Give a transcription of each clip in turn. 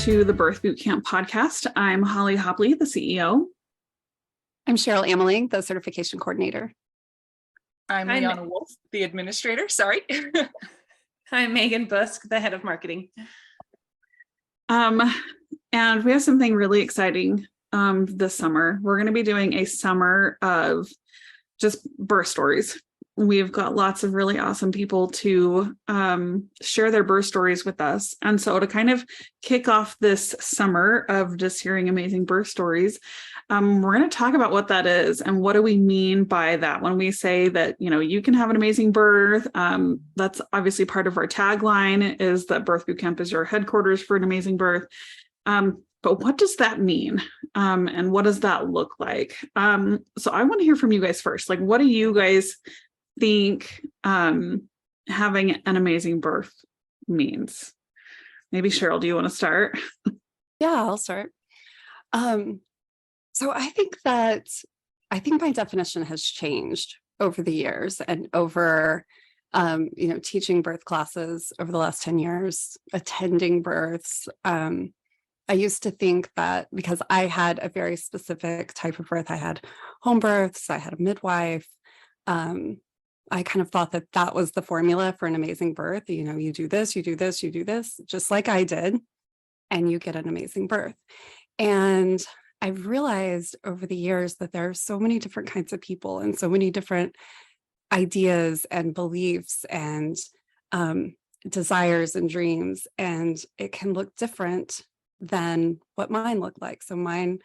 to the Birth Boot Camp podcast. I'm Holly Hopley, the CEO. I'm Cheryl Ameling, the certification coordinator. I'm Liana Wolf, the administrator. Sorry. I'm Megan Busk, the head of marketing. And we have something really exciting this summer. We're going to be doing a summer of just birth stories. We've got lots of really awesome people to share their birth stories with us. And so to kind of kick off this summer of just hearing amazing birth stories, we're going to talk about what that is and what do we mean by that when we say that, you know, you can have an amazing birth. That's obviously part of our tagline is that Birth Boot Camp is your headquarters for an amazing birth. But what does that mean? And what does that look like? So I want to hear from you guys first. Like, what do you guys think having an amazing birth means? Maybe Cheryl, do you want to start? Yeah, I'll start. So I think my definition has changed over the years and over teaching birth classes over the last 10 years, attending births. I used to think that because I had a very specific type of birth, I had home births, I had a midwife. I kind of thought that that was the formula for an amazing birth. You know, you do this, you do this, you do this, just like I did, and you get an amazing birth. And I've realized over the years that there are so many different kinds of people and so many different ideas and beliefs and desires and dreams, and it can look different than what mine looked like. So mine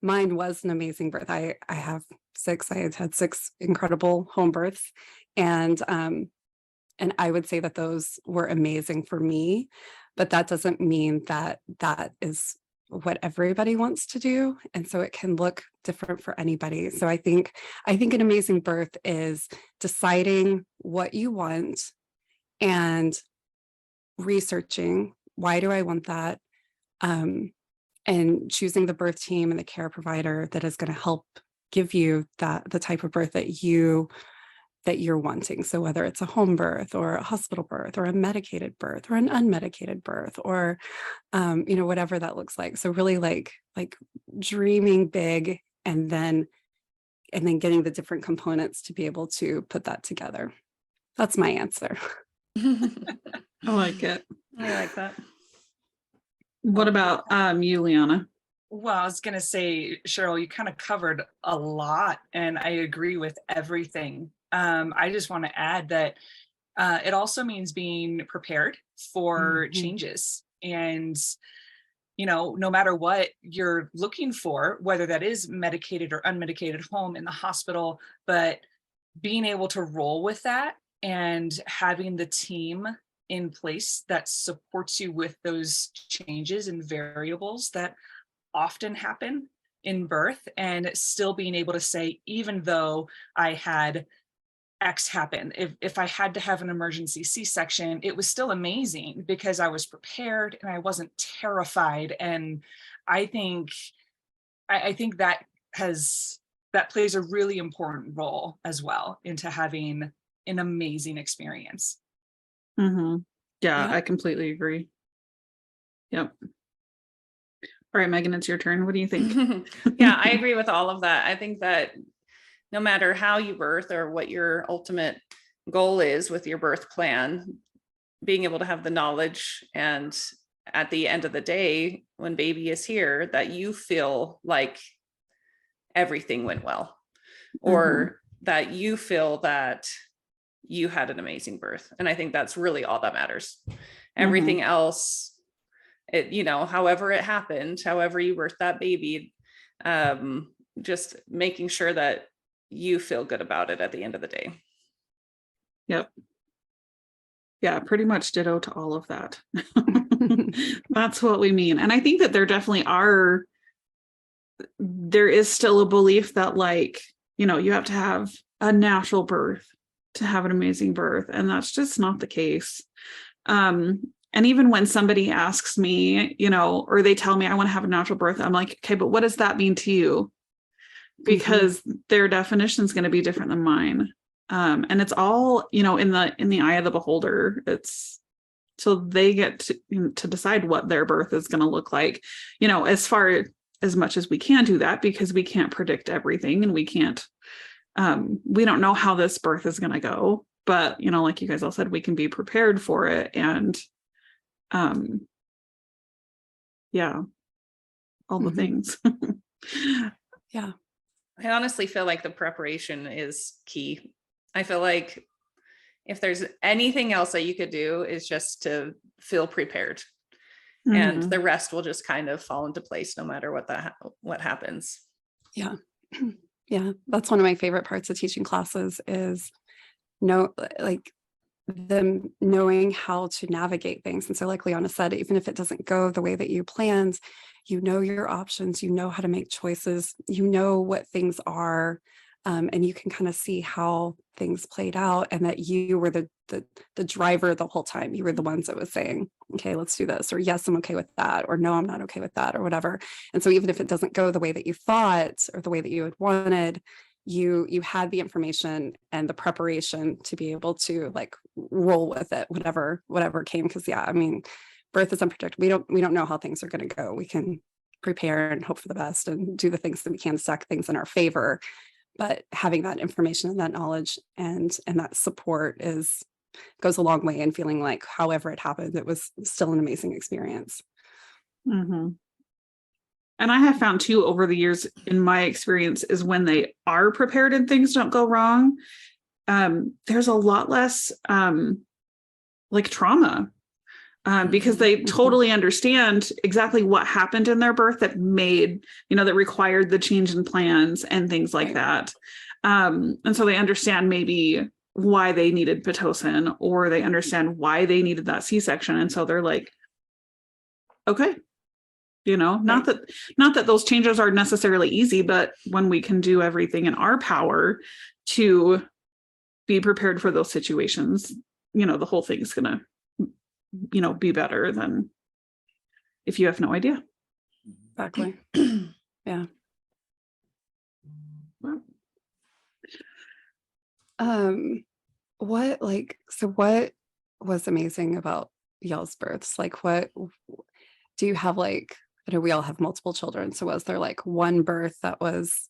was an amazing birth. I have six. I had six incredible home births, and I would say that those were amazing for me, but that doesn't mean that that is what everybody wants to do, and so it can look different for anybody. So I think an amazing birth is deciding what you want and researching why do I want that, and choosing the birth team and the care provider that is going to help give you the type of birth that you're wanting. So whether it's a home birth or a hospital birth or a medicated birth or an unmedicated birth or whatever that looks like. So really like dreaming big and then getting the different components to be able to put that together. That's my answer. I like it. I like that. What about you, Liana? Well, I was going to say, Cheryl, you kind of covered a lot, and I agree with everything. I just want to add that it also means being prepared for changes. And, no matter what you're looking for, whether that is medicated or unmedicated home in the hospital, but being able to roll with that and having the team in place that supports you with those changes and variables that often happen in birth, and still being able to say, even though I had X happen, if I had to have an emergency C-section, it was still amazing because I was prepared and I wasn't terrified. And I think that plays a really important role as well into having an amazing experience. Mm-hmm. Yeah, I completely agree. Yep. All right, Megan, it's your turn. What do you think? Yeah, I agree with all of that. I think that no matter how you birth or what your ultimate goal is with your birth plan, being able to have the knowledge and at the end of the day, when baby is here, that you feel like everything went well, or that you feel that you had an amazing birth. And I think that's really all that matters. Everything else, however it happened, however you birthed that baby, just making sure that you feel good about it at the end of the day. Yep. Yeah, pretty much ditto to all of that. That's what we mean. And I think that there is still a belief that you have to have a natural birth to have an amazing birth. And that's just not the case. And even when somebody asks me, or they tell me I want to have a natural birth, I'm like, okay, but what does that mean to you? Because their definition is going to be different than mine. And it's all, in the eye of the beholder. It's So they get to decide what their birth is going to look like, as far as much as we can do that, because we can't predict everything, and we don't know how this birth is going to go. But, like you guys all said, we can be prepared for it. And yeah, all the things. Yeah. I honestly feel like the preparation is key. I feel like if there's anything else that you could do is just to feel prepared, and the rest will just kind of fall into place no matter what happens. Yeah. Yeah. That's one of my favorite parts of teaching classes is them knowing how to navigate things. And so like Liana said, even if it doesn't go the way that you planned, you know your options, you know how to make choices, you know what things are, and you can kind of see how things played out, and that you were the driver the whole time. You were the ones that was saying, okay, let's do this, or yes, I'm okay with that, or no, I'm not okay with that, or whatever. And so even if it doesn't go the way that you thought or the way that you had wanted, you had the information and the preparation to be able to like roll with it, whatever came. Because birth is unpredictable. We don't know how things are going to go. We can prepare and hope for the best and do the things that we can, stack things in our favor. But having that information and that knowledge and that support goes a long way in feeling like however it happened, it was still an amazing experience. And I have found too, over the years, in my experience, is when they are prepared and things don't go wrong, there's a lot less trauma, because they totally understand exactly what happened in their birth that made, that required the change in plans and things like that. And so they understand maybe why they needed Pitocin, or they understand why they needed that C-section. And so they're like, okay. Not that those changes are necessarily easy, but when we can do everything in our power to be prepared for those situations, the whole thing's gonna, be better than if you have no idea. Exactly. Yeah. What was amazing about y'all's births? Like, what do you have? Like, I know we all have multiple children. So was there like one birth that was,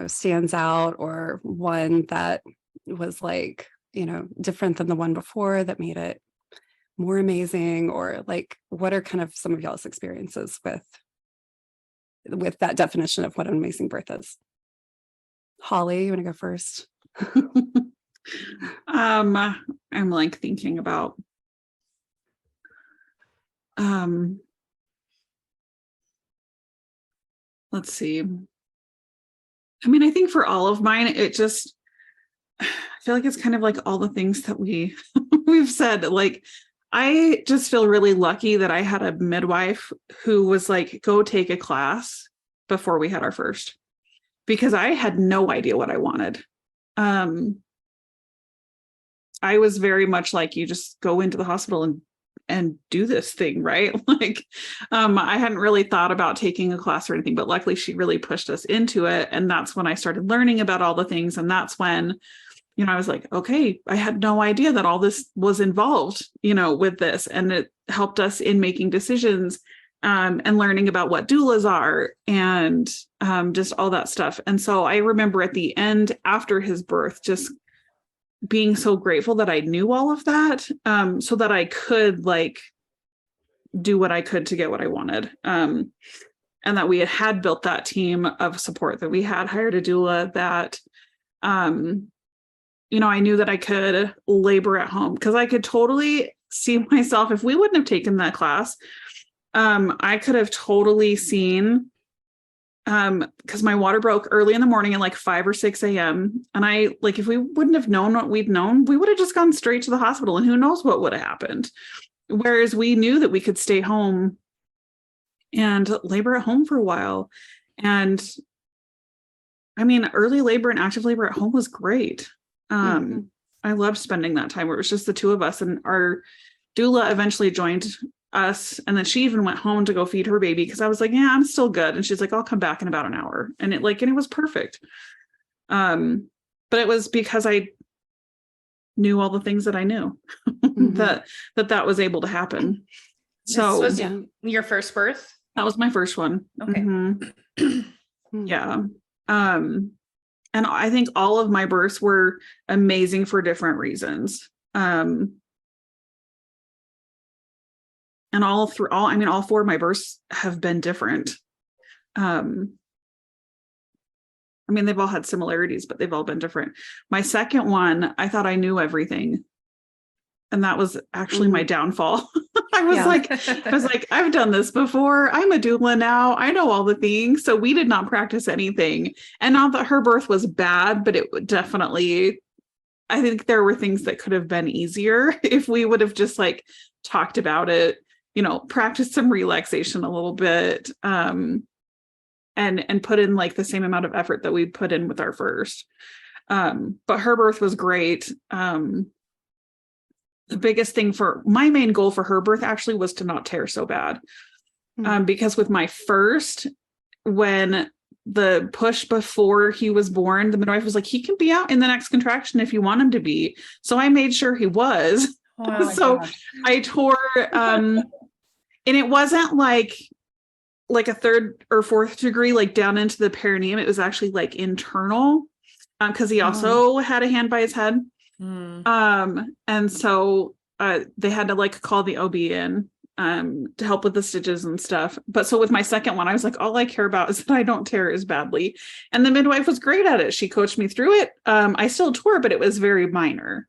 stands out, or one that was like, different than the one before that made it more amazing? Or like, what are kind of some of y'all's experiences with that definition of what an amazing birth is? Holly, you want to go first? I'm like thinking about let's see. I think for all of mine, I feel like it's kind of like all the things that we've said. Like, I just feel really lucky that I had a midwife who was like, go take a class before we had our first, because I had no idea what I wanted. I was very much like, you just go into the hospital and do this thing, right? Like, I hadn't really thought about taking a class or anything, but luckily she really pushed us into it. And that's when I started learning about all the things. And that's when, I was like, okay, I had no idea that all this was involved, with this. And it helped us in making decisions, and learning about what doulas are, and just all that stuff. And so I remember at the end, after his birth, just being so grateful that I knew all of that, so that I could like do what I could to get what I wanted. And that we had built that team of support, that we had hired a doula, that, I knew that I could labor at home, because I could totally see myself, if we wouldn't have taken that class, I could have totally seen, because my water broke early in the morning at like 5 or 6 a.m. And if we wouldn't have known what we'd known, we would have just gone straight to the hospital, and who knows what would have happened. Whereas we knew that we could stay home and labor at home for a while. And early labor and active labor at home was great. I loved spending that time where it was just the two of us, and our doula eventually joined us, and then she even went home to go feed her baby, because I was like, yeah, I'm still good, and she's like, I'll come back in about an hour, and it was perfect. But it was because I knew all the things that I knew that was able to happen. This So was Yeah. your first birth? that was my first one. Okay. Yeah. And I think all of my births were amazing for different reasons. And all four of my births have been different. They've all had similarities, but they've all been different. My second one, I thought I knew everything. And that was actually my downfall. I was like, I've done this before. I'm a doula now. I know all the things. So we did not practice anything. And not that her birth was bad, but it would definitely, I think there were things that could have been easier if we would have just like talked about it, practiced some relaxation a little bit, and put in like the same amount of effort that we put in with our first. But her birth was great. The biggest thing for my main goal for her birth actually was to not tear so bad. Because with my first, when the push before he was born, the midwife was like, he can be out in the next contraction if you want him to be. So I made sure he was. Oh so gosh. I tore, and it wasn't like a third or fourth degree, like down into the perineum. It was actually like internal, because he also had a hand by his head. And so they had to like call the OB in to help with the stitches and stuff. But so with my second one, I was like, all I care about is that I don't tear as badly. And the midwife was great at it. She coached me through it. I still tore, but it was very minor.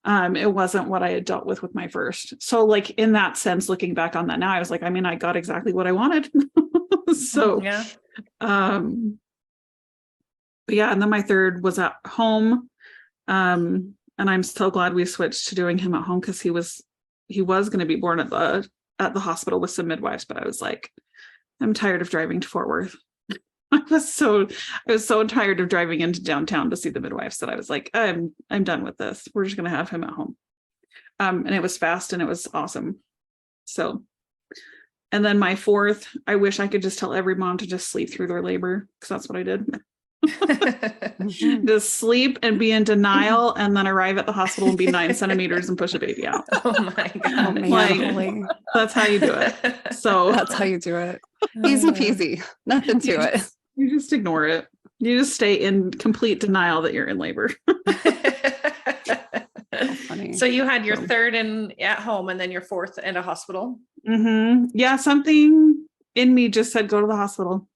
It wasn't what I had dealt with my first. So like in that sense, looking back on that now, I was like, I got exactly what I wanted. So yeah. But yeah, and then my third was at home. And I'm so glad we switched to doing him at home, because he was going to be born at the hospital with some midwives, but I was like, I'm tired of driving to Fort Worth. I was so tired of driving into downtown to see the midwives that I was like, I'm done with this. We're just going to have him at home. And it was fast and it was awesome. So, and then my fourth, I wish I could just tell every mom to just sleep through their labor, because that's what I did. Just sleep and be in denial, and then arrive at the hospital and be 9 centimeters and push a baby out. Oh my God. Man, That's how you do it. So that's how you do it. Easy peasy. Nothing to it. You just ignore it. You just stay in complete denial that you're in labor. Funny. So you had your third at home, and then your fourth in a hospital. Yeah, something in me just said go to the hospital.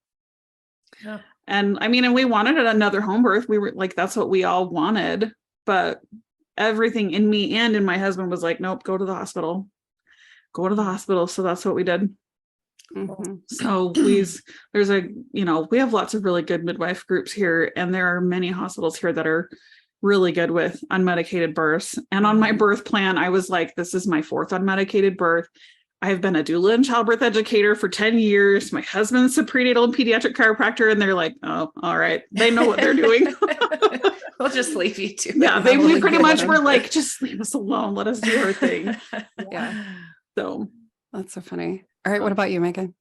Yeah. And and we wanted another home birth. We were like, that's what we all wanted. But everything in me and in my husband was like, nope, go to the hospital. Go to the hospital. So that's what we did. So we have lots of really good midwife groups here, and there are many hospitals here that are really good with unmedicated births. And on my birth plan, I was like, this is my fourth unmedicated birth. I've been a doula and childbirth educator for 10 years. My husband's a prenatal and pediatric chiropractor. And they're like, oh, all right. They know what they're doing. We'll just leave you to it. Yeah, they pretty much were like, just leave us alone. Let us do our thing. Yeah. So that's so funny. All right. What about you, Megan?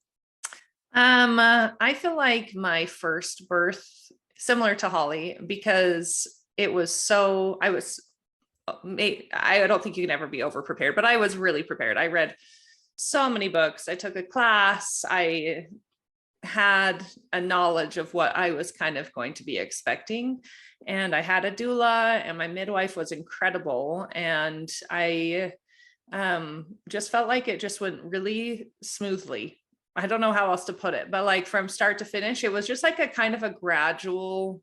I feel like my first birth, similar to Holly, because I don't think you can ever be over prepared, but I was really prepared. I read so many books. I took a class. I had a knowledge of what I was kind of going to be expecting. And I had a doula, and my midwife was incredible. And I just felt like it just went really smoothly. I don't know how else to put it, but like from start to finish, it was just like a kind of a gradual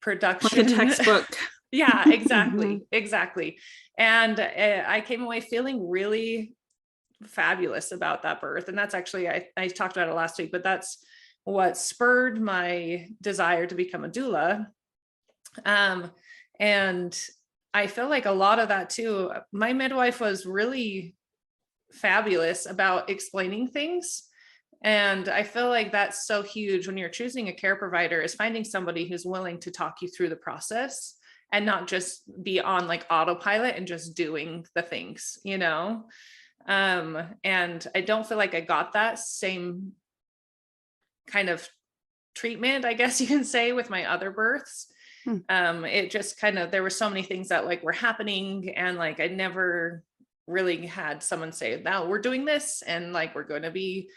production. Like a textbook. Yeah, exactly. Exactly. And I came away feeling really fabulous about that birth. And that's actually, I talked about it last week, but that's what spurred my desire to become a doula. And I feel like a lot of that too, my midwife was really fabulous about explaining things. And I feel like that's so huge when you're choosing a care provider, is finding somebody who's willing to talk you through the process and not just be on like autopilot and just doing the things, and I don't feel like I got that same kind of treatment, I guess you can say, with my other births. It just kind of, there were so many things that like were happening, and like I never really had someone say, now we're doing this, and like we're going to be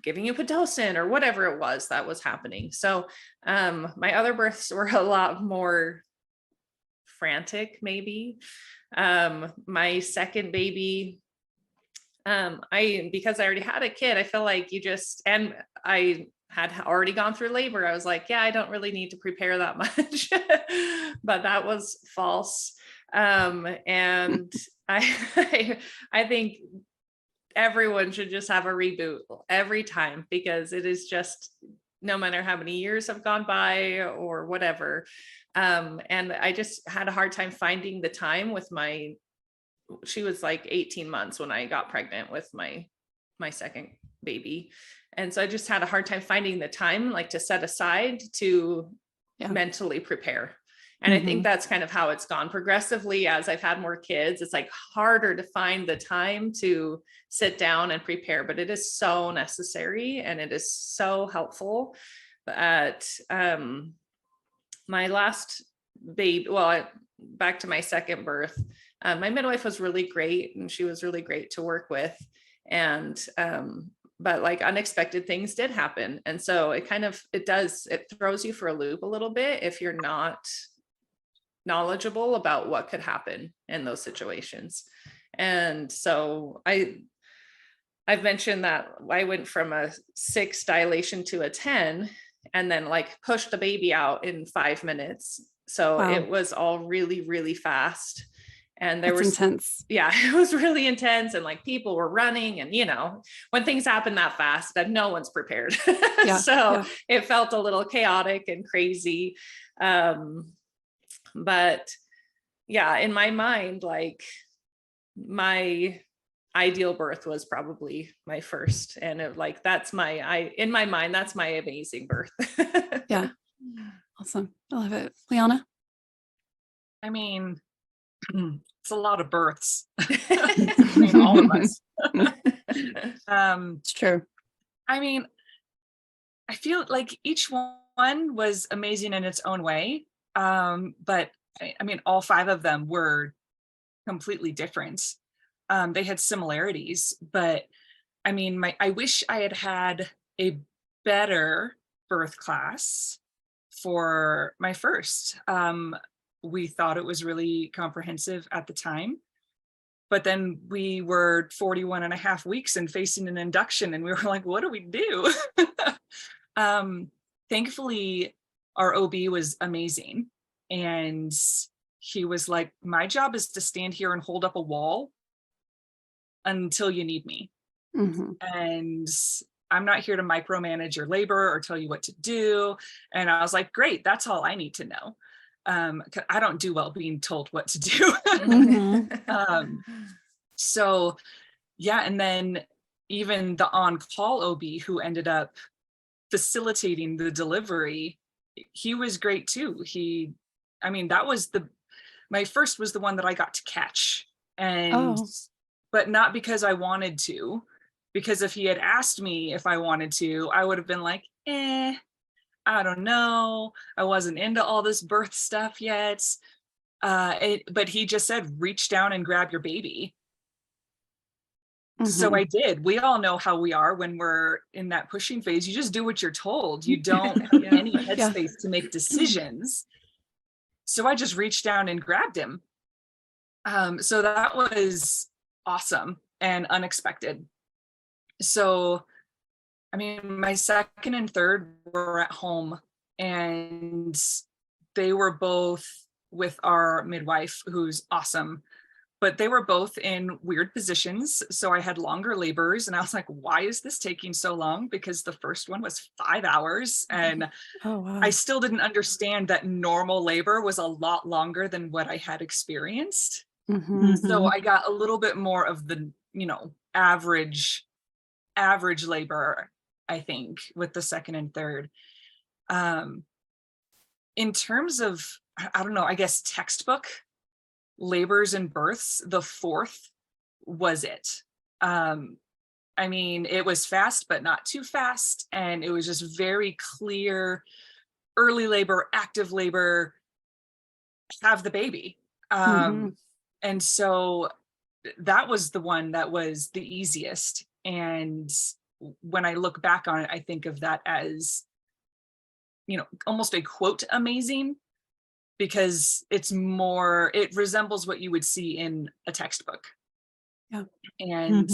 giving you Pitocin or whatever it was that was happening. So my other births were a lot more frantic, maybe. My second baby, because I already had a kid, I feel like and I had already gone through labor. I was like, yeah, I don't really need to prepare that much, but that was false. And I think everyone should just have a reboot every time, because it is just, no matter how many years have gone by or whatever. And I just had a hard time finding the time with she was like 18 months when I got pregnant with my second baby. And so I just had a hard time finding the time like to set aside to mentally prepare. And I think that's kind of how it's gone progressively as I've had more kids. It's like harder to find the time to sit down and prepare, but it is so necessary and it is so helpful. But my last baby, back to my second birth, my midwife was really great, and she was really great to work with. And but like unexpected things did happen. And so it throws you for a loop a little bit if you're not knowledgeable about what could happen in those situations. And so I've mentioned that I went from a 6 dilation to a 10, and then like pushed the baby out in 5 minutes. So it was all really, really fast. And there was intense. Yeah, it was really intense. And like people were running, and when things happen that fast, that no one's prepared. It felt a little chaotic and crazy. But yeah, in my mind, like my ideal birth was probably my first. And in my mind, that's my amazing birth. Yeah. Awesome. I love it. Liana? I mean, it's a lot of births. Between all of us. It's true. I mean, I feel like each one was amazing in its own way. But I mean, all 5 of them were completely different. They had similarities, but I mean, I wish I had had a better birth class for my first. We thought it was really comprehensive at the time, but then we were 41 and a half weeks and facing an induction, and we were like, what do we do? Thankfully, our OB was amazing. And he was like, my job is to stand here and hold up a wall until you need me. And I'm not here to micromanage your labor or tell you what to do. And I was like, great, that's all I need to know. I don't do well being told what to do. So yeah, and then even the on-call OB who ended up facilitating the delivery, he was great too. That was my first was the one that I got to catch. And but not because I wanted to, because if he had asked me if I wanted to, I would have been like, I don't know. I wasn't into all this birth stuff yet. But he just said, reach down and grab your baby. So I did. We all know how we are when we're in that pushing phase. You just do what you're told. You don't have any headspace to make decisions. So I just reached down and grabbed him. So that was awesome and unexpected. So, I mean, my second and third were at home, and they were both with our midwife, who's awesome, but they were both in weird positions. So I had longer labors, and I was like, why is this taking so long? Because the first one was 5 hours, and I still didn't understand that normal labor was a lot longer than what I had experienced. So I got a little bit more of the, average labor, I think, with the second and third. In terms of, I don't know, I guess textbook labors and births, the fourth was it. I mean, it was fast, but not too fast. And it was just very clear, early labor, active labor, have the baby. And so that was the one that was the easiest. And when I look back on it, I think of that as, almost a quote amazing, because it resembles what you would see in a textbook. Yeah. And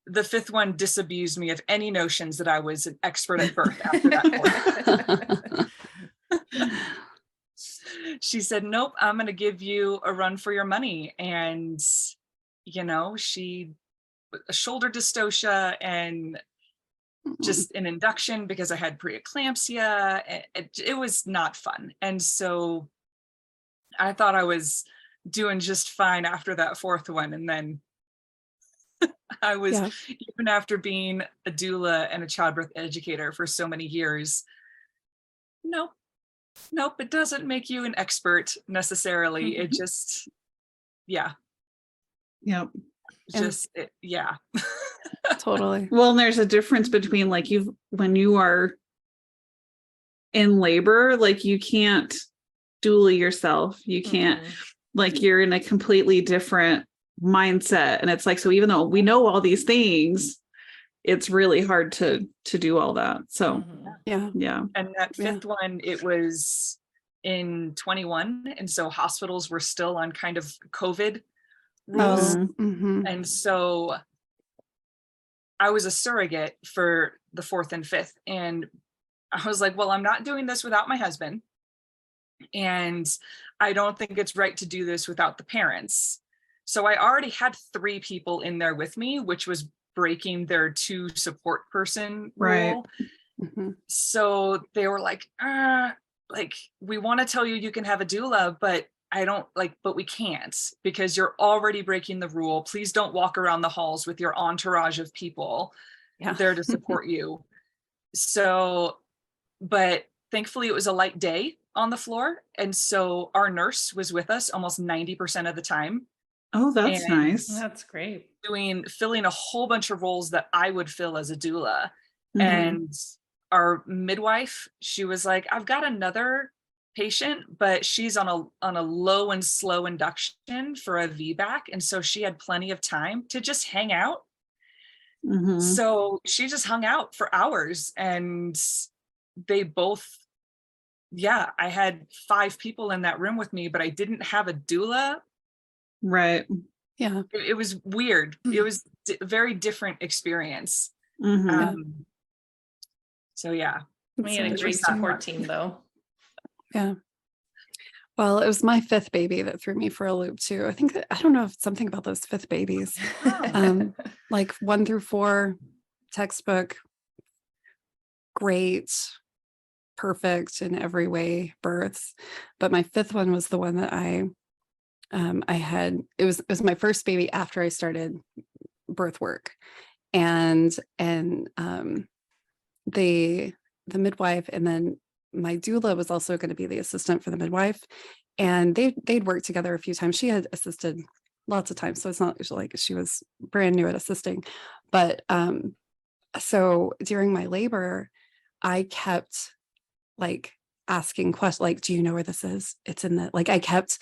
the fifth one disabused me of any notions that I was an expert at birth after that point. She said, nope, I'm going to give you a run for your money. And, she, a shoulder dystocia and just an induction because I had preeclampsia. It was not fun. And so I thought I was doing just fine after that fourth one. And then I was, even after being a doula and a childbirth educator for so many years, nope, it doesn't make you an expert necessarily. It just, Yep. Totally. Well, and there's a difference between like when you are in labor, like you can't doula yourself. You can't, like you're in a completely different mindset. And it's like, so even though we know all these things, it's really hard to do all that. So yeah. And that fifth one, it was in 21. And so hospitals were still on kind of COVID rules. And so I was a surrogate for the fourth and fifth. And I was like, well, I'm not doing this without my husband. And I don't think it's right to do this without the parents. So I already had 3 people in there with me, which was breaking their 2 support person rule. So they were like, we want to tell you can have a doula, but but we can't because you're already breaking the rule. Please don't walk around the halls with your entourage of people there to support you. So, but thankfully it was a light day on the floor. And so our nurse was with us almost 90% of the time. Oh, that's nice. That's great. Filling a whole bunch of roles that I would fill as a doula. And our midwife, she was like, I've got another patient, but she's on a low and slow induction for a VBAC. And so she had plenty of time to just hang out. So she just hung out for hours, and they both, I had 5 people in that room with me, but I didn't have a doula. Right. Yeah. It was weird. It was a very different experience. So yeah. We had a great support team though. Yeah. Well, it was my 5th baby that threw me for a loop too. I don't know if something about those 5th babies, like 1 through 4 textbook, great, perfect in every way births. But my 5th one was the one that I had, it was my first baby after I started birth work. And the midwife, and then my doula was also going to be the assistant for the midwife, and they'd worked together a few times. She had assisted lots of times, so it's not like she was brand new at assisting. But so during my labor, I kept like asking questions, like, do you know where this is? It's in the, like, I kept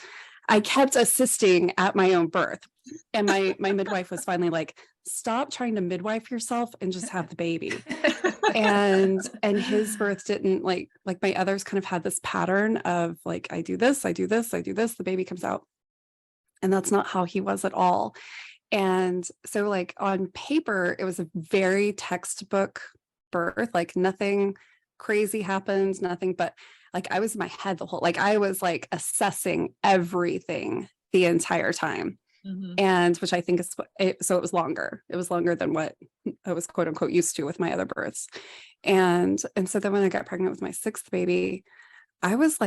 assisting at my own birth. And my midwife was finally like, stop trying to midwife yourself and just have the baby. and his birth didn't like my others kind of had this pattern of like, I do this, the baby comes out. And that's not how he was at all. And so like on paper, it was a very textbook birth, like nothing crazy happens, nothing, but like I was in my head the whole, like I was like assessing everything the entire time. And which I think is, so it was longer. It was longer than what I was quote unquote used to with my other births. And so then when I got pregnant with my 6th baby, I was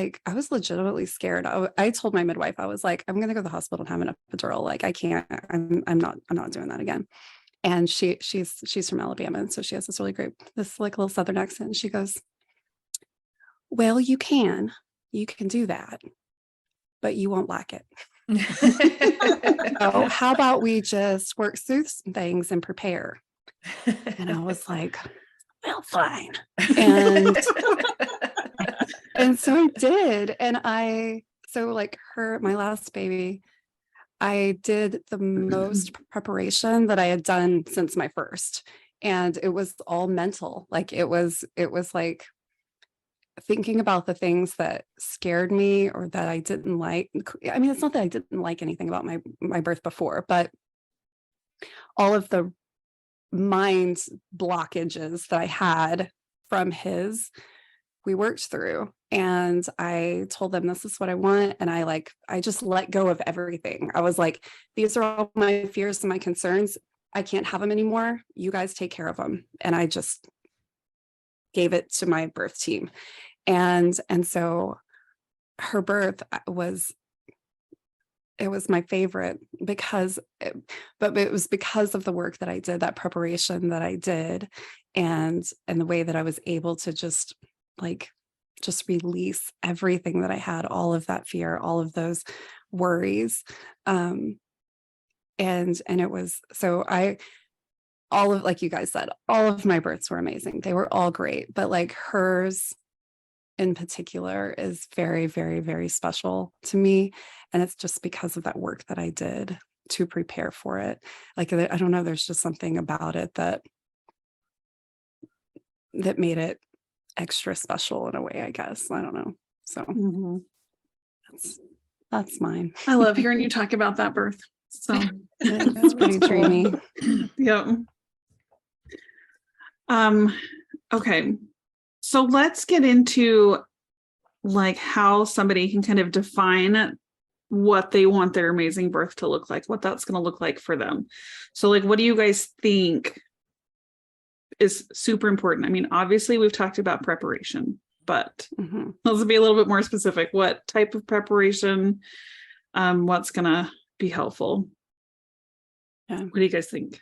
legitimately scared. I told my midwife, I was like, I'm going to go to the hospital and have an epidural. Like I can't, I'm not doing that again. And she's from Alabama. And so she has this like little Southern accent. And she goes, well, you can do that, but you won't like it. So how about we just work through some things and prepare? And I was like, well, fine. And so I did. And So like my last baby, I did the most preparation that I had done since my first. And it was all mental. Like it was like thinking about the things that scared me or that I didn't like. I mean, it's not that I didn't like anything about my birth before, but all of the mind blockages that I had from his, we worked through. And I told them, this is what I want. And I just let go of everything. I was like, these are all my fears and my concerns. I can't have them anymore. You guys take care of them. And I just gave it to my birth team. And so her birth was, it was my favorite because, but it was because of the work that I did, that preparation that I did, and the way that I was able to just release everything that I had, all of that fear, all of those worries. And it was, so all of, like you guys said, all of my births were amazing. They were all great, but like hers in particular is very, very, very special to me. And it's just because of that work that I did to prepare for it. Like, I don't know, there's just something about it that made it extra special in a way, I guess. I don't know. So that's mine. I love hearing you talk about that birth. So It's pretty dreamy. Yep. Okay. So let's get into like how somebody can kind of define what they want their amazing birth to look like, what that's going to look like for them. So like, what do you guys think is super important? I mean, obviously we've talked about preparation, but let's be a little bit more specific. What type of preparation, what's going to be helpful? Yeah. What do you guys think?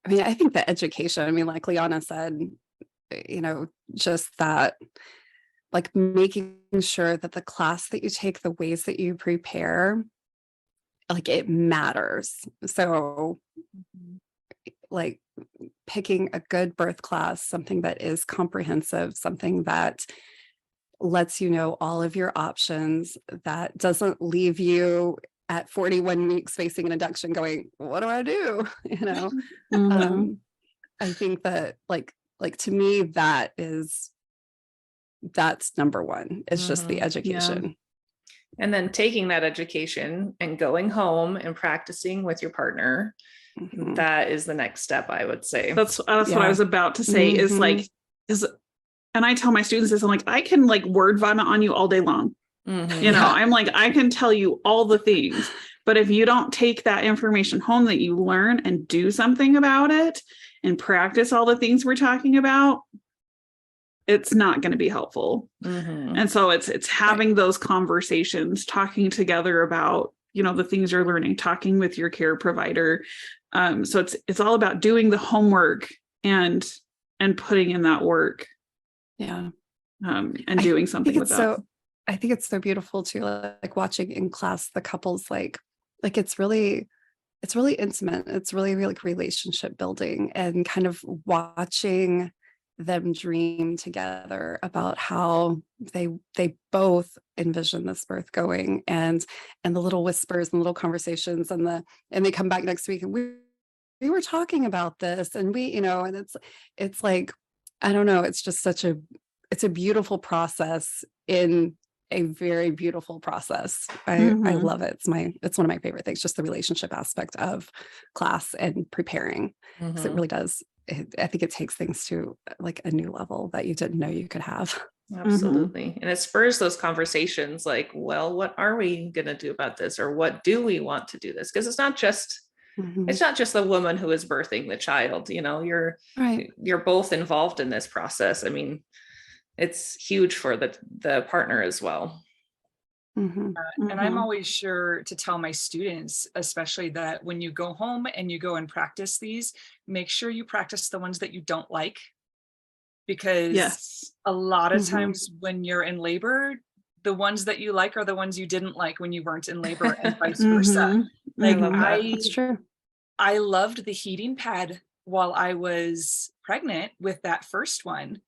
I mean, I think the education, I mean, like Liana said, just that, like making sure that the class that you take, the ways that you prepare, like it matters. So like picking a good birth class, something that is comprehensive, something that lets you know all of your options, that doesn't leave you at 41 weeks facing an induction going, what do I do? I think that like to me, that's number one. It's just the education. Yeah. And then taking that education and going home and practicing with your partner. That is the next step, I would say. That's what I was about to say is like, and I tell my students this, I'm like, I can like word vomit on you all day long. I'm like, I can tell you all the things, but if you don't take that information home that you learn and do something about it and practice all the things we're talking about, it's not going to be helpful. And so it's having those conversations, talking together about, the things you're learning, talking with your care provider. So it's all about doing the homework and putting in that work. Yeah. And doing something with that. So I think it's so beautiful too, like watching in class, the couples, like it's really intimate. It's really like relationship building, and kind of watching them dream together about how they both envision this birth going, and the little whispers and little conversations, and they come back next week and we were talking about this, and and it's like, I don't know, it's just it's a beautiful process in a very beautiful process. I love it. It's one of my favorite things, just the relationship aspect of class and preparing. Because it really does. I think it takes things to like a new level that you didn't know you could have. Absolutely. And it spurs those conversations like, well, what are we going to do about this? Or what do we want to do this? Because it's not just the woman who is birthing the child, you're both involved in this process. I mean, it's huge for the partner as well. And I'm always sure to tell my students, especially, that when you go home and you go and practice these, make sure you practice the ones that you don't like, because a lot of times when you're in labor, the ones that you like are the ones you didn't like when you weren't in labor, and vice versa. Like That's true. I loved the heating pad while I was pregnant with that first one.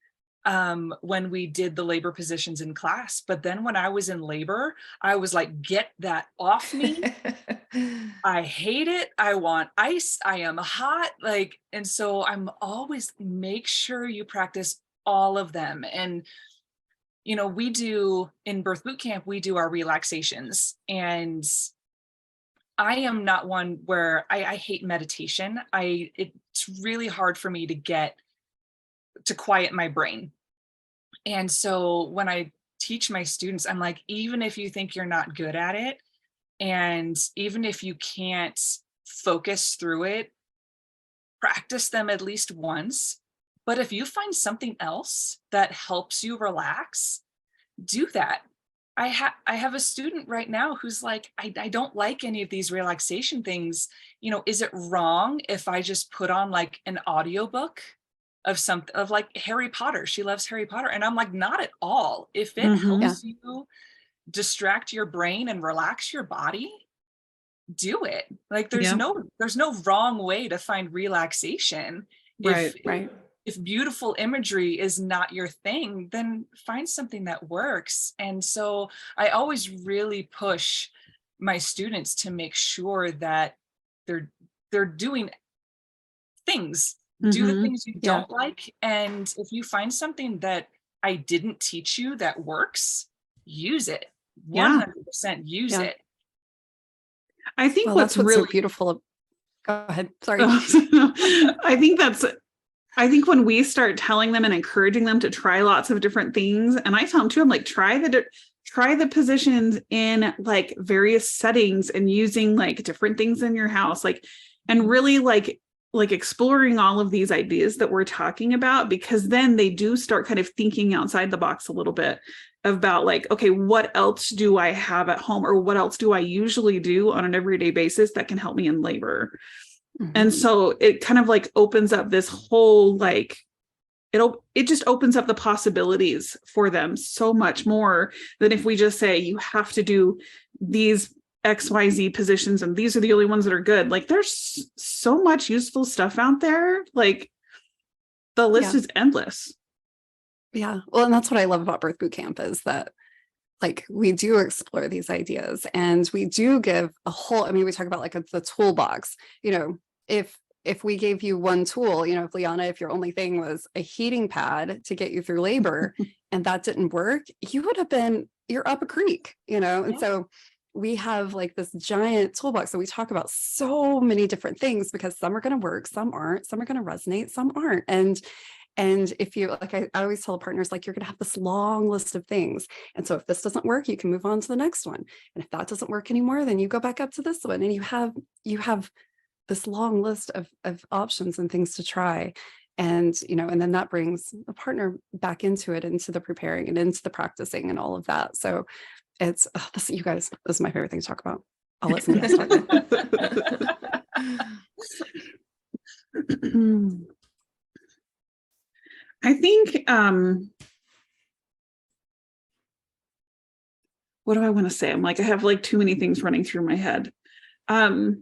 when we did the labor positions in class. But then when I was in labor, I was like, get that off me. I hate it. I want ice. I am hot. Like, and so I'm always make sure you practice all of them. And, you know, we do in birth boot camp, we do our relaxations. And I am not one where I hate meditation. It's really hard for me to get to quiet my brain. And so when I teach my students, I'm like, even if you think you're not good at it, and even if you can't focus through it, practice them at least once. But if you find something else that helps you relax, do that. I have a student right now who's like, I don't like any of these relaxation things. You know, is it wrong if I just put on like an audiobook of something of like Harry Potter? She loves Harry Potter. And I'm like, not at all. If it helps you distract your brain and relax your body, do it. Like there's no wrong way to find relaxation. Right. If beautiful imagery is not your thing, then find something that works. And so I always really push my students to make sure that they're doing things, do the things you don't like. And if you find something that I didn't teach you that works, use it. 100% use it. I think what's really so beautiful. Go ahead. Sorry. I think when we start telling them and encouraging them to try lots of different things, and I tell them too, I'm like, try the positions in like various settings and using like different things in your house, like, and really like exploring all of these ideas that we're talking about, because then they do start kind of thinking outside the box a little bit about like, okay, what else do I have at home, or what else do I usually do on an everyday basis that can help me in labor? And so it kind of like opens up this whole, like, it just opens up the possibilities for them so much more than if we just say, you have to do these XYZ positions and these are the only ones that are good. Like there's so much useful stuff out there. Like the list is endless. Yeah. Well, and that's what I love about Birth Boot Camp is that like we do explore these ideas and we do give a whole, I mean, we talk about like the toolbox, you know, if we gave you one tool, you know, if Liana, if your only thing was a heating pad to get you through labor and that didn't work, you're up a creek, you know? And so we have like this giant toolbox that we talk about so many different things because some are going to work, some aren't, some are going to resonate, some aren't. And if you, like, I always tell partners, like, you're going to have this long list of things. And so if this doesn't work, you can move on to the next one. And if that doesn't work anymore, then you go back up to this one and you have this long list of options and things to try. And, you know, and then that brings a partner back into it, into the preparing and into the practicing and all of that. So it's, you guys, this is my favorite thing to talk about. I'll let somebody else talk. I think, what do I want to say? I'm like, I have like too many things running through my head. I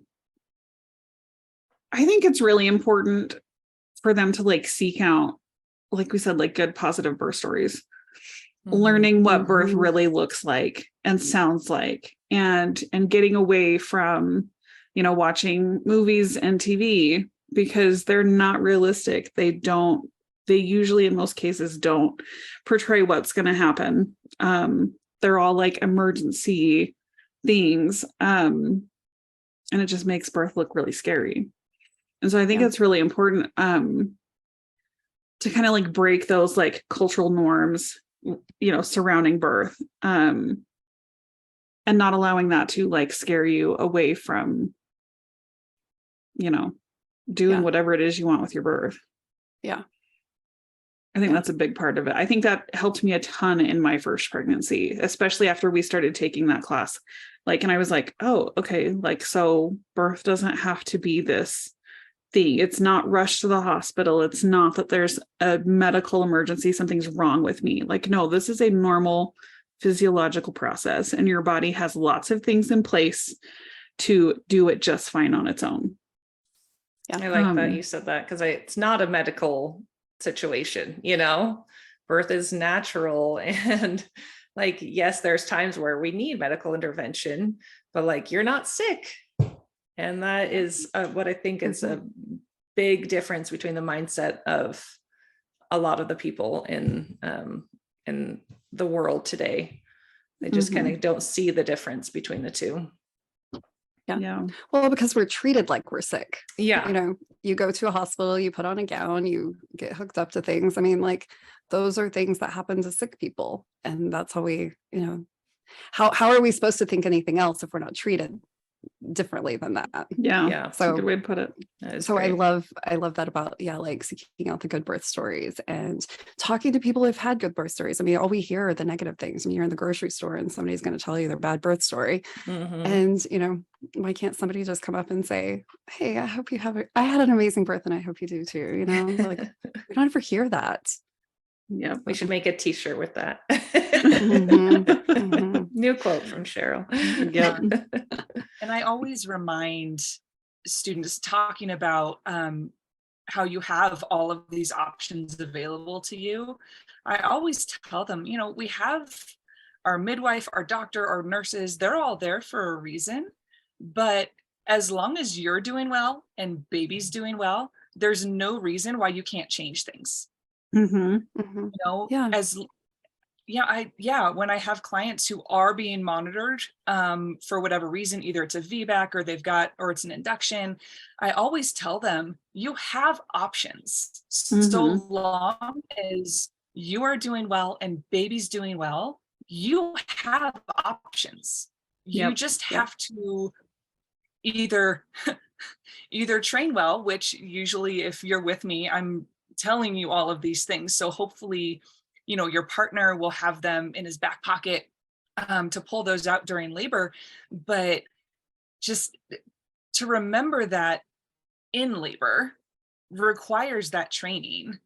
think it's really important for them to like seek out, like we said, like good positive birth stories, learning what birth really looks like and sounds like, and getting away from, you know, watching movies and TV because they're not realistic. They usually in most cases don't portray what's going to happen. They're all like emergency things. And it just makes birth look really scary. And so I think it's really important to kind of like break those like cultural norms, you know, surrounding birth, and not allowing that to like scare you away from, you know, doing whatever it is you want with your birth. Yeah. I think that's a big part of it. I think that helped me a ton in my first pregnancy, especially after we started taking that class. Like, and I was like, oh, okay. Like, so birth doesn't have to be this thing. It's not rushed to the hospital. It's not that there's a medical emergency. Something's wrong with me. Like, no, this is a normal physiological process and your body has lots of things in place to do it just fine on its own. Yeah. I like that you said that because it's not a medical situation, you know, birth is natural. And like, yes, there's times where we need medical intervention, but like, you're not sick. And that is what I think is a big difference between the mindset of a lot of the people in the world today. They just kind of don't see the difference between the two. Yeah. Well, because we're treated like we're sick. Yeah. You know, you go to a hospital, you put on a gown, you get hooked up to things. I mean, like, those are things that happen to sick people. And that's how we, you know, how are we supposed to think anything else if we're not treated differently than that? Yeah. Yeah. That's a good way to put it. So I love that about, like seeking out the good birth stories and talking to people who've had good birth stories. I mean, all we hear are the negative things when you're in the grocery store and somebody's going to tell you their bad birth story. And, you know, why can't somebody just come up and say, hey, I hope you have I had an amazing birth and I hope you do too. You know, like, we don't ever hear that. Yeah. We should make a t-shirt with that. New quote from Cheryl. Yeah. And I always remind students talking about how you have all of these options available to you. I always tell them, you know, we have our midwife, our doctor, our nurses, they're all there for a reason. But as long as you're doing well and baby's doing well, there's no reason why you can't change things. You know, when I have clients who are being monitored for whatever reason, either it's a VBAC or it's an induction, I always tell them you have options. So long as you are doing well and baby's doing well, you have options. You just have to either train well, which usually if you're with me, I'm telling you all of these things. So hopefully, you know, your partner will have them in his back pocket to pull those out during labor. But just to remember that in labor requires that training,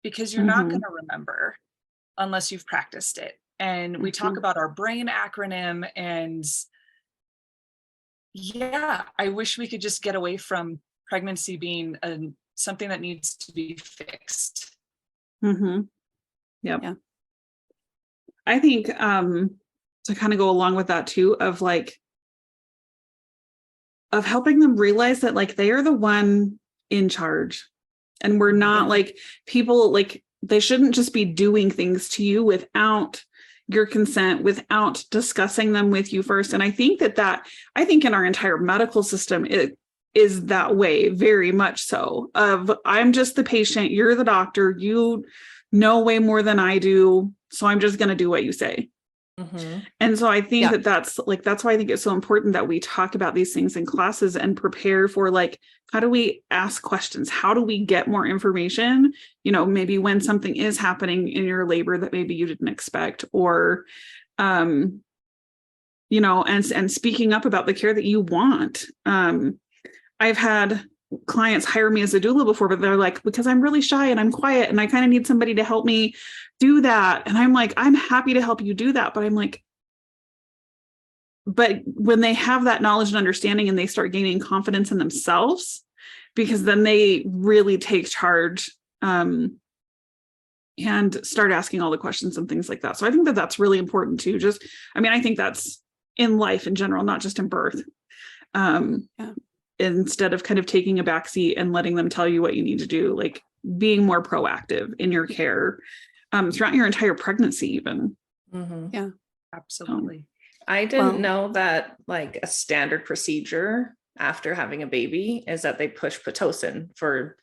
because you're not going to remember unless you've practiced it. And we talk about our brain acronym, and I wish we could just get away from pregnancy being something that needs to be fixed. Yeah. I think to kind of go along with that too, of helping them realize that like they are the one in charge, and we're not like people, like they shouldn't just be doing things to you without your consent, without discussing them with you first. And I think I think in our entire medical system, it is that way, very much so, of I'm just the patient, you're the doctor, you know way more than I do, so I'm just going to do what you say. And so I think that's why I think it's so important that we talk about these things in classes and prepare for like, how do we ask questions? How do we get more information? You know, maybe when something is happening in your labor that maybe you didn't expect, or, you know, and speaking up about the care that you want. I've had clients hire me as a doula before, but they're like, because I'm really shy and I'm quiet and I kind of need somebody to help me do that. And I'm like, I'm happy to help you do that. But I'm like, but when they have that knowledge and understanding and they start gaining confidence in themselves, because then they really take charge and start asking all the questions and things like that. So I think that that's really important too. I think that's in life in general, not just in birth. Instead of kind of taking a backseat and letting them tell you what you need to do, like being more proactive in your care throughout your entire pregnancy even. Yeah, absolutely. I didn't know that like a standard procedure after having a baby is that they push Pitocin for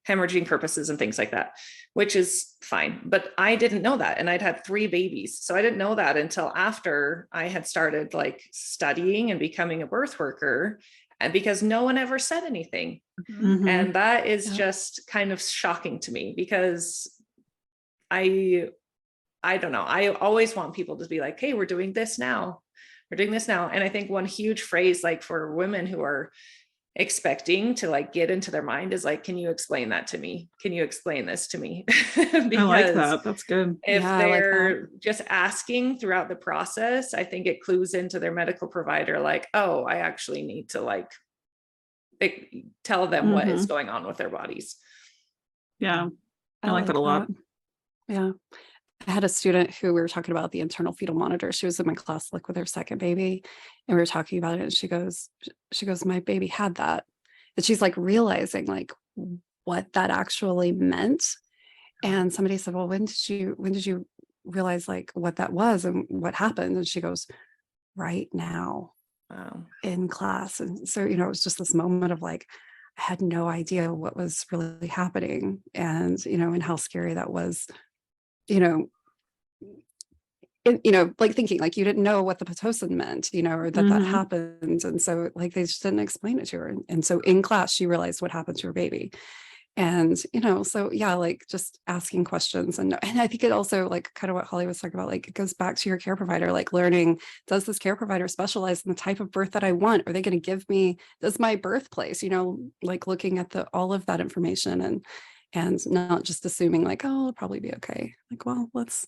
hemorrhaging purposes and things like that, which is fine. But I didn't know that. And I'd had 3 babies. So I didn't know that until after I had started like studying and becoming a birth worker. And because no one ever said anything. And that is just kind of shocking to me, because I don't know. I always want people to be like, hey, we're doing this now. We're doing this now. And I think one huge phrase, like for women who are expecting to like get into their mind, is like, can you explain that to me? Can you explain this to me? I like that. That's good. If they're just asking throughout the process, I think it clues into their medical provider, like, oh, I actually need to like tell them what is going on with their bodies. Yeah. I like that a lot. Yeah. I had a student who we were talking about the internal fetal monitor. She was in my class, like with her second baby, and we were talking about it. And she goes, my baby had that. And she's like realizing like what that actually meant. And somebody said, well, when did you realize like what that was and what happened? And she goes, right now Wow. in class. And so, it was just this moment of like, I had no idea what was really happening, and, and how scary that was, you know, like thinking like you didn't know what the Pitocin meant, or that Mhm. happened. And so like they just didn't explain it to her. And so in class, she realized what happened to her baby. And, so yeah, like just asking questions. And I think it also like kind of what Holly was talking about, like it goes back to your care provider, like learning, does this care provider specialize in the type of birth that I want? Are they going to give me, does my birthplace, like looking at all of that information, and not just assuming like, oh, it'll probably be okay. Like, well, let's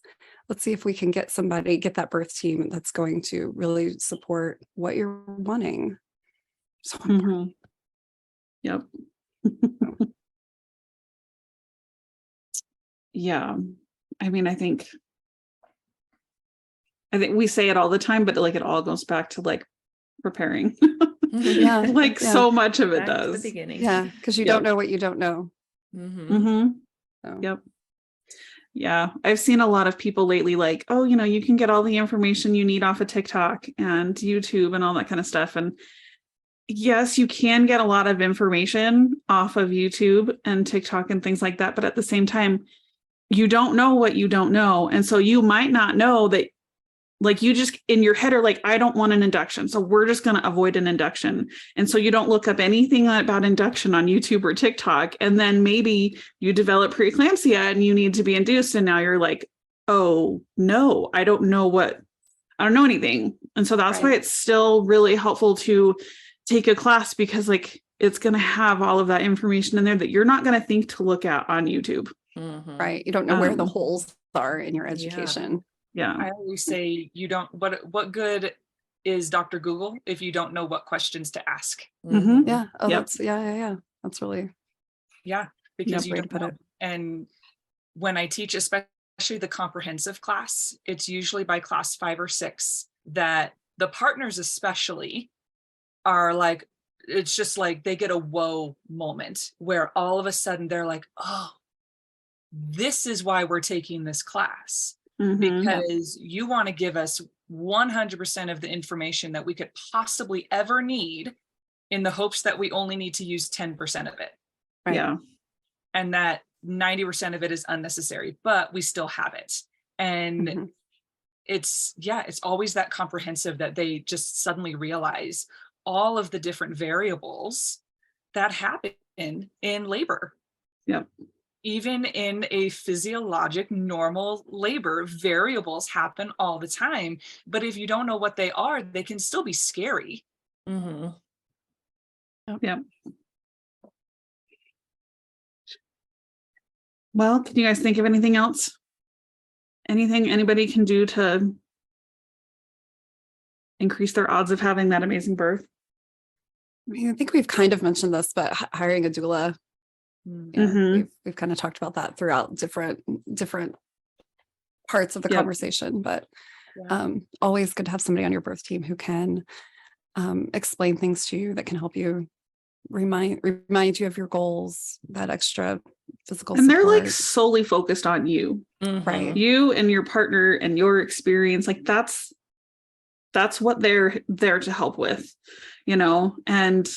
see if we can get that birth team that's going to really support what you're wanting. So important. Yep. Yeah. I mean, I think we say it all the time, but like it all goes back to like preparing. Yeah. Like Yeah. so much of it Back to the does. beginning. Yeah, because you don't know what you don't know. So. Yep. Yeah. I've seen a lot of people lately like, oh, you can get all the information you need off of TikTok and YouTube and all that kind of stuff. And yes, you can get a lot of information off of YouTube and TikTok and things like that. But at the same time, you don't know what you don't know. And so you might not know that, like, you just in your head are like, I don't want an induction. So we're just going to avoid an induction. And so you don't look up anything about induction on YouTube or TikTok. And then maybe you develop preeclampsia and you need to be induced. And now you're like, oh, no, I don't know anything. And so that's why it's still really helpful to take a class, because like it's going to have all of that information in there that you're not going to think to look at on YouTube. Right. You don't know where the holes are in your education. Yeah. I always say what good is Dr. Google if you don't know what questions to ask? Yeah. Oh, that's That's really because you don't know. And when I teach, especially the comprehensive class, it's usually by class 5 or 6 that the partners especially are like, it's just like they get a whoa moment where all of a sudden they're like, oh, this is why we're taking this class, because you want to give us 100% of the information that we could possibly ever need in the hopes that we only need to use 10% of it. Right. Yeah. And that 90% of it is unnecessary, but we still have it. And it's always that comprehensive that they just suddenly realize all of the different variables that happen in labor. Yep. Even in a physiologic normal labor, variables happen all the time. But if you don't know what they are, they can still be scary. Yep. Well, can you guys think of anything else? Anything anybody can do to increase their odds of having that amazing birth? I mean, I think we've kind of mentioned this, but hiring a doula. We've kind of talked about that throughout different parts of the conversation, but always good to have somebody on your birth team who can explain things to you, that can help you remind you of your goals, that extra physical and support. They're like solely focused on you, right? You and your partner and your experience. Like that's what they're there to help with, and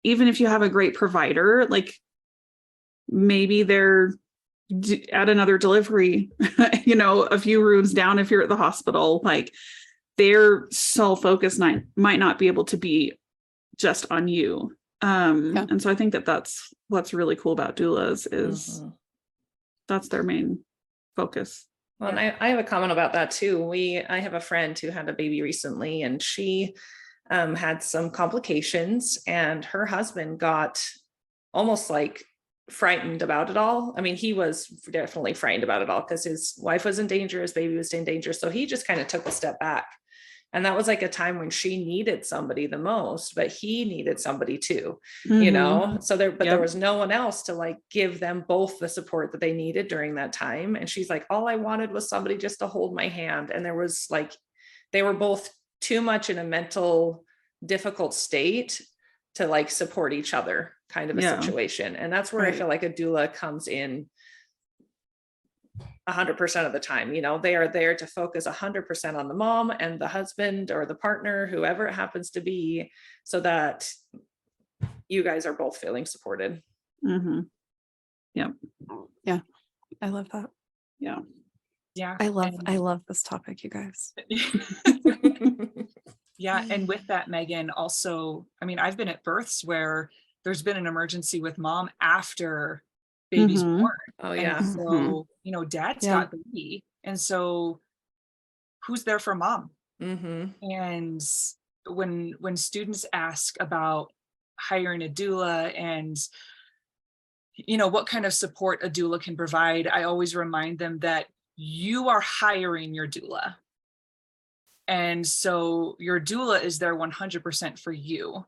even if you have a great provider, like maybe they're at another delivery, a few rooms down if you're at the hospital, like their sole focus might not be able to be just on you. And so I think that's what's really cool about doulas is that's their main focus. Well, and I have a comment about that too. I have a friend who had a baby recently, and she had some complications, and her husband got almost like frightened about it all. I mean, he was definitely frightened about it all because his wife was in danger, his baby was in danger. So he just kind of took a step back And that was like a time when she needed somebody the most, but he needed somebody too, Mhm. so there Yep. was no one else to like give them both the support that they needed during that time. And she's like, all I wanted was somebody just to hold my hand. And there was like, they were both too much in a mental difficult state to like support each other kind of a Yeah. situation. And that's where I Right. feel like a doula comes in 100% of the time. They are there to focus 100% on the mom and the husband or the partner, whoever it happens to be, so that you guys are both feeling supported. Mhm. Yeah, I love that. Yeah. Yeah. I love this topic, you guys. Yeah. And with that, Megan, also, I mean, I've been at births where there's been an emergency with mom after baby's Mhm. born. Oh And yeah. so, dad's Yeah. got baby. And so who's there for mom? Mm-hmm. And when students ask about hiring a doula and what kind of support a doula can provide, I always remind them that you are hiring your doula. And so your doula is there 100% for you.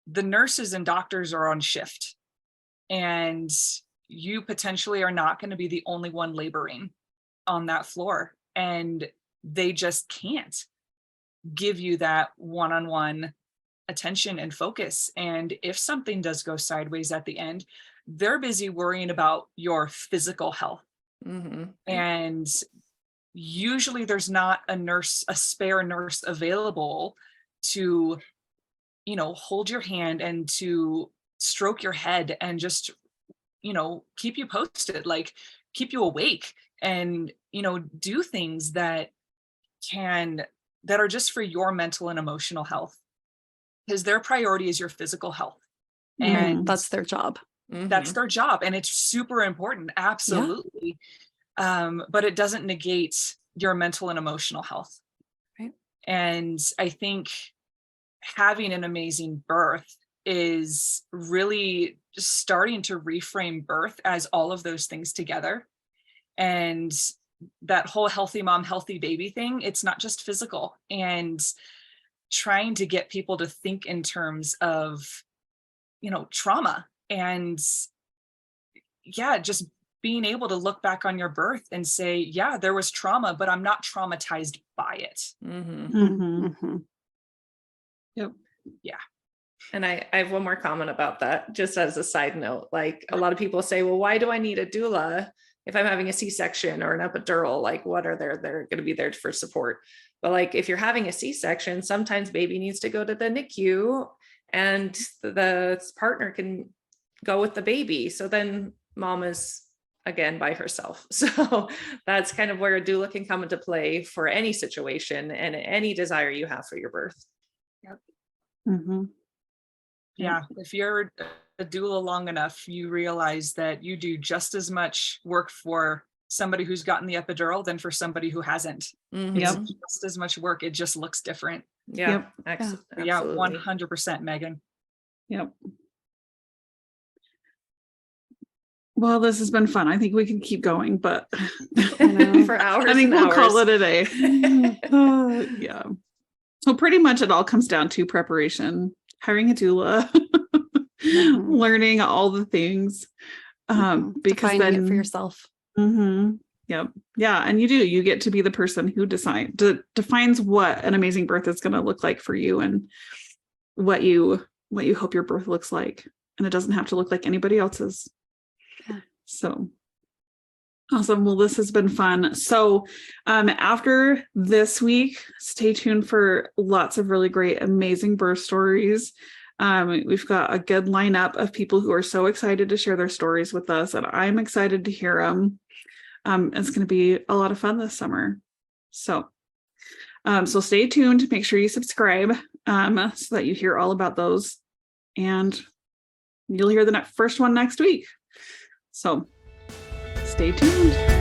The nurses and doctors are on shift, and you potentially are not going to be the only one laboring on that floor. And they just can't give you that one-on-one attention and focus. And if something does go sideways at the end, they're busy worrying about your physical health. Mm-hmm. And usually there's not a spare nurse available to, hold your hand and to stroke your head and just, keep you posted, like keep you awake and, do things that are just for your mental and emotional health, because their priority is your physical health. And That's their job. that's their job. And it's super important. Absolutely. But it doesn't negate your mental and emotional health. Right. And I think having an amazing birth is really just starting to reframe birth as all of those things together. And that whole healthy mom, healthy baby thing, it's not just physical. And trying to get people to think in terms of, trauma and just being able to look back on your birth and say, yeah, there was trauma, but I'm not traumatized by it. Mhm. Yep. Yeah. And I have one more comment about that, just as a side note. Like a lot of people say, well, why do I need a doula if I'm having a C-section or an epidural? Like, what are they're going to be there for support? But like, if you're having a C-section, sometimes baby needs to go to the NICU and the partner can go with the baby. So then mom is again by herself. So that's kind of where a doula can come into play for any situation and any desire you have for your birth. Yep. Mhm. Yeah. If you're a doula long enough, you realize that you do just as much work for somebody who's gotten the epidural than for somebody who hasn't. Mm-hmm. It's Yep. just as much work. It just looks different. Yeah. Yep. Yeah, Absolutely. 100%, Megan. Yep. Well, this has been fun. I think we can keep going, but For hours. I think and we'll hours. call it a day. Yeah. So pretty much it all comes down to preparation, hiring a doula, learning all the things. Because defining then it for yourself. Yep. Yeah. And you get to be the person who defines what an amazing birth is going to look like for you and what you hope your birth looks like. And it doesn't have to look like anybody else's. Yeah. So awesome. Well, this has been fun. So after this week, stay tuned for lots of really great, amazing birth stories. We've got a good lineup of people who are so excited to share their stories with us, and I'm excited to hear them. It's going to be a lot of fun this summer. So stay tuned. Make sure you subscribe so that you hear all about those, and you'll hear the first one next week. So stay tuned.